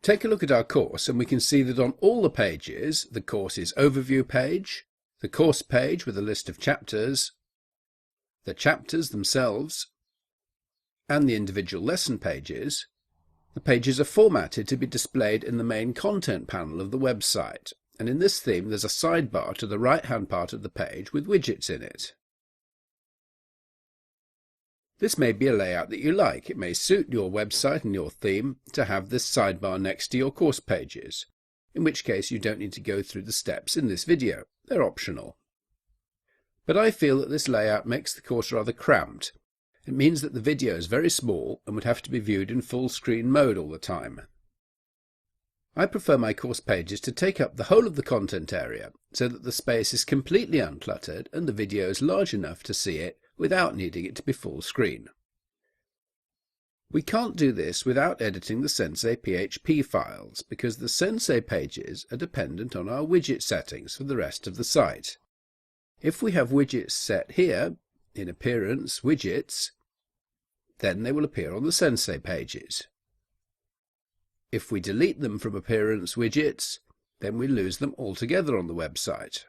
Take a look at our course and we can see that on all the pages, the course's overview page, the course page with a list of chapters, the chapters themselves, and the individual lesson pages, the pages are formatted to be displayed in the main content panel of the website, and in this theme there's a sidebar to the right-hand part of the page with widgets in it. This may be a layout that you like. It may suit your website and your theme to have this sidebar next to your course pages, in which case you don't need to go through the steps in this video. They're optional. But I feel that this layout makes the course rather cramped. It means that the video is very small and would have to be viewed in full screen mode all the time. I prefer my course pages to take up the whole of the content area so that the space is completely uncluttered and the video is large enough to see it without needing it to be full screen. We can't do this without editing the Sensei PHP files because the Sensei pages are dependent on our widget settings for the rest of the site. If we have widgets set here, in Appearance, Widgets, then they will appear on the Sensei pages. If we delete them from Appearance, Widgets, then we lose them altogether on the website.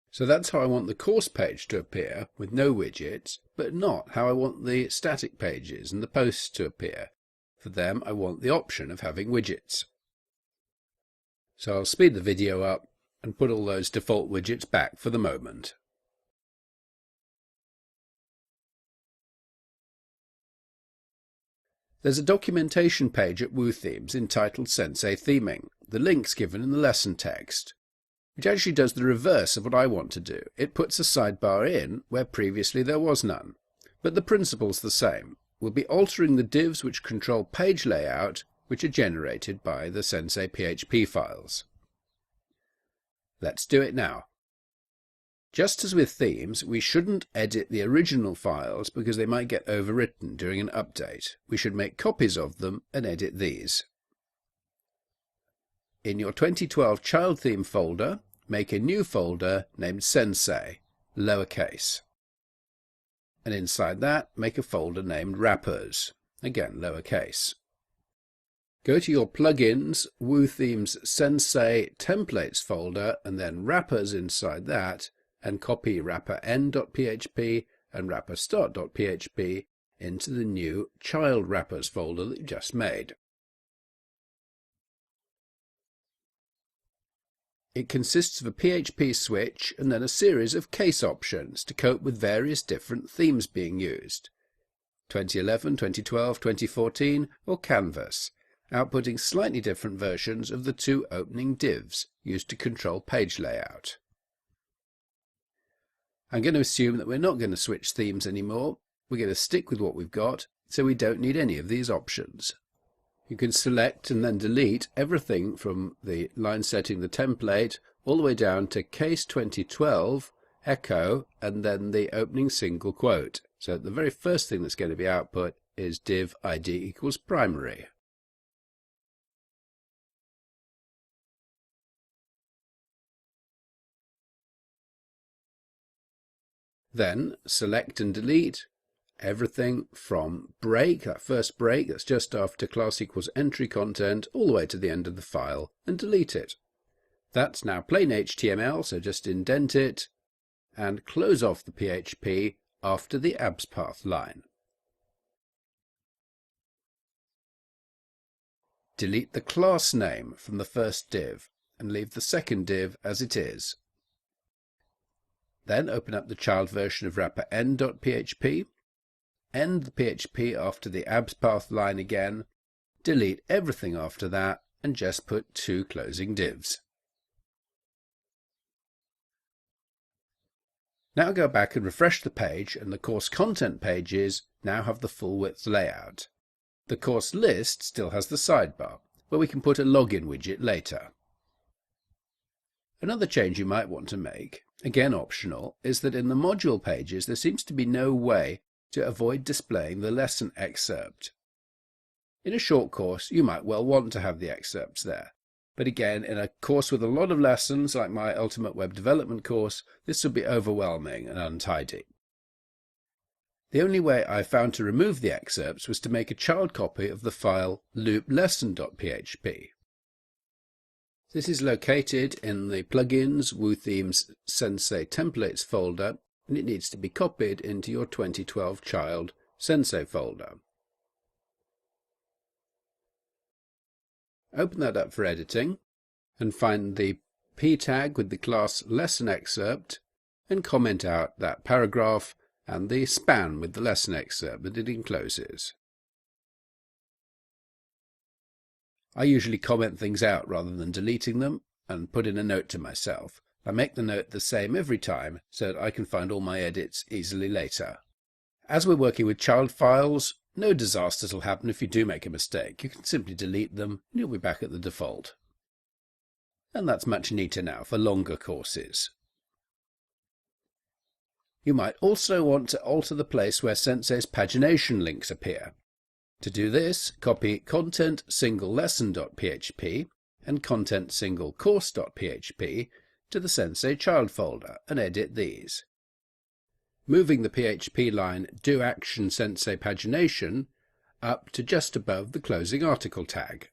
So that's how I want the course page to appear with no widgets, but not how I want the static pages and the posts to appear. For them, I want the option of having widgets. So I'll speed the video up and put all those default widgets back for the moment. There's a documentation page at WooThemes entitled Sensei Theming. The link's given in the lesson text, which actually does the reverse of what I want to do. It puts a sidebar in where previously there was none. But the principle's the same. We'll be altering the divs which control page layout, which are generated by the Sensei PHP files. Let's do it now. Just as with themes, we shouldn't edit the original files because they might get overwritten during an update. We should make copies of them and edit these. In your 2012 child theme folder, make a new folder named Sensei, lowercase. And inside that, make a folder named Wrappers, again lowercase. Go to your plugins, WooThemes Sensei Templates folder, and then Wrappers inside that, and copy wrapper_n.php and wrapper_start.php into the new child wrappers folder that you just made. It consists of a PHP switch and then a series of case options to cope with various different themes being used. 2011, 2012, 2014 or Canvas, outputting slightly different versions of the two opening divs used to control page layout. I'm going to assume that we're not going to switch themes anymore. We're going to stick with what we've got, so we don't need any of these options. You can select and then delete everything from the line setting the template all the way down to case 2012, echo, and then the opening single quote. So the very first thing that's going to be output is div id equals primary. Then select and delete everything from break, that first break that's just after class equals entry content, all the way to the end of the file, and delete it. That's now plain HTML, so just indent it and close off the PHP after the abspath line. Delete the class name from the first div and leave the second div as it is. Then open up the child version of wrapper_n.php, end the PHP after the abspath line again, delete everything after that, and just put two closing divs. Now go back and refresh the page, and the course content pages now have the full width layout. The course list still has the sidebar, where we can put a login widget later. Another change you might want to make, again optional, is that in the module pages there seems to be no way to avoid displaying the lesson excerpt. In a short course you might well want to have the excerpts there, but again in a course with a lot of lessons like my Ultimate Web Development course, this would be overwhelming and untidy. The only way I found to remove the excerpts was to make a child copy of the file looplesson.php. This is located in the Plugins WooThemes Sensei Templates folder, and it needs to be copied into your 2012 child Sensei folder. Open that up for editing and find the P tag with the class lesson excerpt and comment out that paragraph and the span with the lesson excerpt that it encloses. I usually comment things out rather than deleting them and put in a note to myself. I make the note the same every time so that I can find all my edits easily later. As we're working with child files, no disasters will happen if you do make a mistake. You can simply delete them and you'll be back at the default. And that's much neater now for longer courses. You might also want to alter the place where Sensei's pagination links appear. To do this, copy content single lesson.php and content single course.php to the Sensei child folder and edit these. Moving the PHP line Do Action Sensei Pagination up to just above the closing article tag.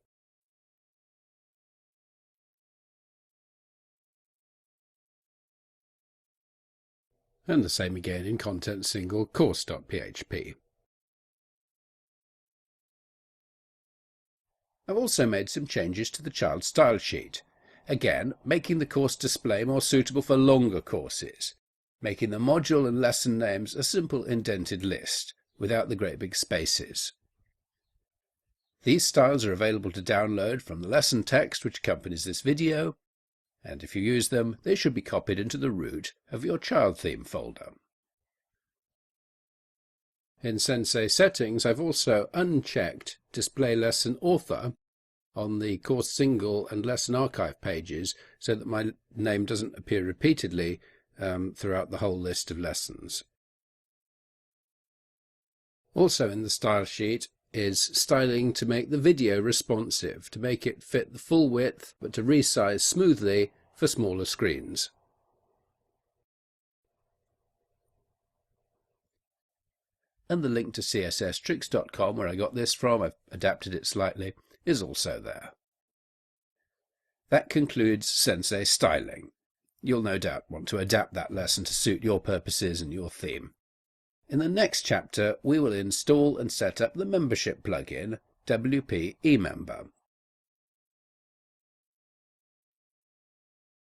And the same again in content single course.php. I've also made some changes to the child style sheet, again making the course display more suitable for longer courses, making the module and lesson names a simple indented list without the great big spaces. These styles are available to download from the lesson text which accompanies this video, and if you use them, they should be copied into the root of your child theme folder. In Sensei settings, I've also unchecked Display Lesson Author on the course single and lesson archive pages so that my name doesn't appear repeatedly throughout the whole list of lessons. Also in the style sheet is styling to make the video responsive, to make it fit the full width but to resize smoothly for smaller screens. And the link to csstricks.com, where I got this from, I've adapted it slightly, is also there. That concludes Sensei styling. You'll no doubt want to adapt that lesson to suit your purposes and your theme. In the next chapter, we will install and set up the membership plugin, WP eMember.